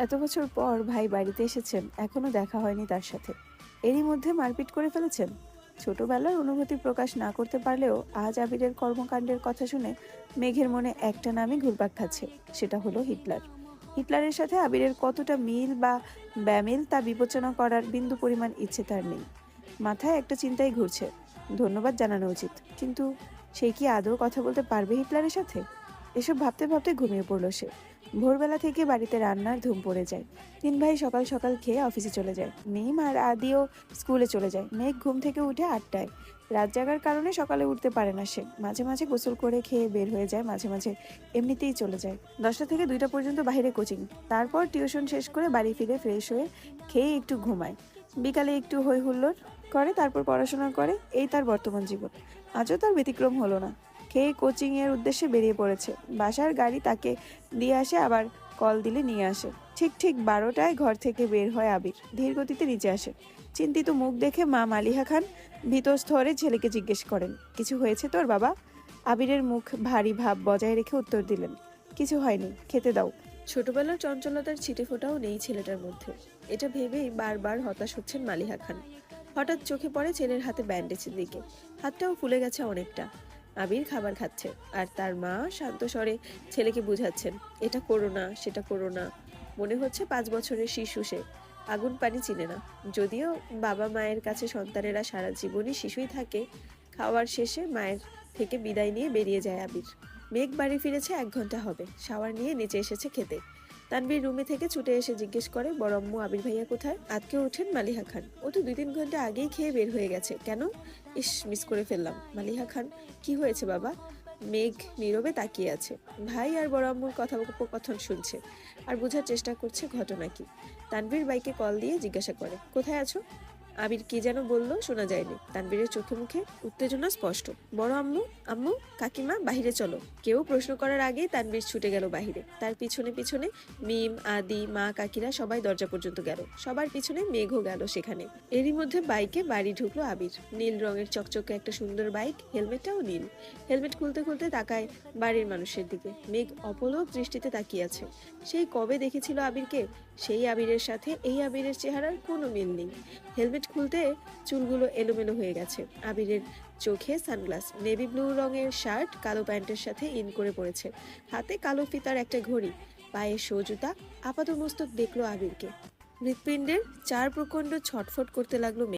এত বছর পর ভাই বাড়িতে এসেছেন, এখনো দেখা হয়নি তার সাথে। এরই মধ্যে মারপিট করে ফেলেছেন। ছোটবেলার অনুভূতি প্রকাশ না করতে পারলেও আজ আবিরের কর্মকাণ্ডের কথা শুনে মেঘের মনে একটা নামই ঘুরপাক খাচ্ছে, সেটা হলো হিটলার। হিটলারের সাথে আবিরের কতটা মিল বা ব্যামিল তা বিবেচনা করার বিন্দু পরিমাণ ইচ্ছে তার নেই। মাথায় একটা চিন্তাই ঘুরছে, ধন্যবাদ জানানো উচিত, কিন্তু সে কি আদৌ কথা বলতে পারবে হিটলারের সাথে? এসব ভাবতে ভাবতে ঘুমিয়ে পড়ল সে। ভোরবেলা থেকে বাড়িতে রান্নার ধুম পড়ে যায়। তিন ভাই সকাল সকাল খেয়ে অফিসে চলে যায়। মিম আর আদিও স্কুলে চলে যায়। মেঘ ঘুম থেকে উঠে 8টায়। রাত জাগার কারণে সকালে উঠতে পারে না সে। মাঝে মাঝে গোসল করে খেয়ে বের হয়ে যায়, মাঝে মাঝে এমনিতেই চলে যায়। 10টা থেকে 2টা পর্যন্ত বাইরে কোচিং, তারপর টিউশন শেষ করে বাড়ি ফিরে ফ্রেশ হয়ে খেয়ে একটু ঘুমায়। বিকালে একটু হই হুল্লোড় করে, তারপর পড়াশোনা করে। এই তার বর্তমান জীবন। আজও তার ব্যতিক্রম হলো না। খেয়ে কোচিং এর উদ্দেশ্যে বেরিয়ে পড়েছে। বাসার গাড়ি তাকে দিয়ে আসে, আবার কল দিলে নিয়ে আসে। ঠিক ঠিক 12টায় ঘর থেকে বের হয় আবির। ধীর গতিতে নিচে আসে। চিন্তিত মুখ দেখে মা মালিহা খান ভীতস্থরে ছেলেকে জিজ্ঞেস করেন, কিছু হয়েছে তোর বাবা? আবিরের মুখ ভারী ভাব বজায় রেখে উত্তর দিলেন, কিছু হয়নি, খেতে দাও। ছোটবেলার চঞ্চলতার ছিটে ফোঁটাও নেই ছেলেটার মধ্যে। এটা ভেবেই বারবার হতাশ হচ্ছেন মালিহা খান। হঠাৎ চোখে পড়ে ছেলের হাতে ব্যান্ডেজের দিকে। হাতটাও ফুলে গেছে অনেকটা। আবির খাবার খাচ্ছে, আর তার মা শান্ত স্বরে ছেলেকে বুঝাচ্ছেন, এটা করো না, সেটা করো না। মনে হচ্ছে 5 বছরের শিশু সে। আগুন পানি চিনে না। যদিও বাবা মায়ের কাছে সন্তানেরা সারা জীবনই শিশুই থাকে। খাওয়ার শেষে মায়ের থেকে বিদায় নিয়ে বেরিয়ে যায় আবির। মেঘ বাড়ি ফিরেছে 1 ঘন্টা হবে। শাওয়ার নিয়ে নিচে এসেছে খেতে। তানভীর রুমে থেকে ছুটে এসে জিজ্ঞেস করে, বড় আম্মু আবির ভাইয়া কোথায়? আজকে ওঠেন মালিহা খান, ও তো 2-3 ঘন্টা আগেই খেয়ে বের হয়ে গেছে। কেন? ইস, মিস করে ফেললাম। মালিহা খান, কি হয়েছে বাবা? মেঘ নীরবে তাকিয়ে আছে। ভাই আর বড় আম্মুর কথোপকথন শুনছে আর বোঝার চেষ্টা করছে ঘটনা কি। তানভীর বাইকে কল দিয়ে জিজ্ঞাসা করে, কোথায় আছো? আবির কি যেন বলল, শোনা যায়নি। তানভীরের চোখে মুখে উত্তেজনা স্পষ্ট। বড় আম্মু, আম্মু, কাকিমা, বাহিরে চলো। কেউ প্রশ্ন করার আগেই তানভীর ছুটে গেল বাহিরে। তার পিছনে পিছনে মিম, আদি, মা, কাকিরা সবাই দরজা পর্যন্ত গেল। সবার পিছনে মেঘও গেল সেখানে। এরই মধ্যে বাইকে বাড়ি ঢুকলো আবির। নীল রঙের চকচকে একটা সুন্দর বাইক, হেলমেটটাও নীল। হেলমেট খুলতে খুলতে তাকায় বাড়ির মানুষের দিকে। মেঘ অপলক দৃষ্টিতে তাকিয়ে আছে। সেই কবে দেখেছিল আবিরকে? সেই আবিরের সাথে এই আবিরের চেহারার কোনো মিল নেই। হেলমেট খুলতে চুলগুলো এলোমেলো হয়ে গেছে। আবিরের চোখে সানগ্লাস, নেভি ব্লু রঙের শার্ট কালো প্যান্টের সাথে ইন করে পড়েছে। হাতে কালো ফিতার একটা ঘড়ি, পায়ে শো জুতা। আপাতমস্তক দেখলো আবিরকে। হৃৎপিণ্ডের 4 প্রকণ্ড ছটফট করতে লাগলো।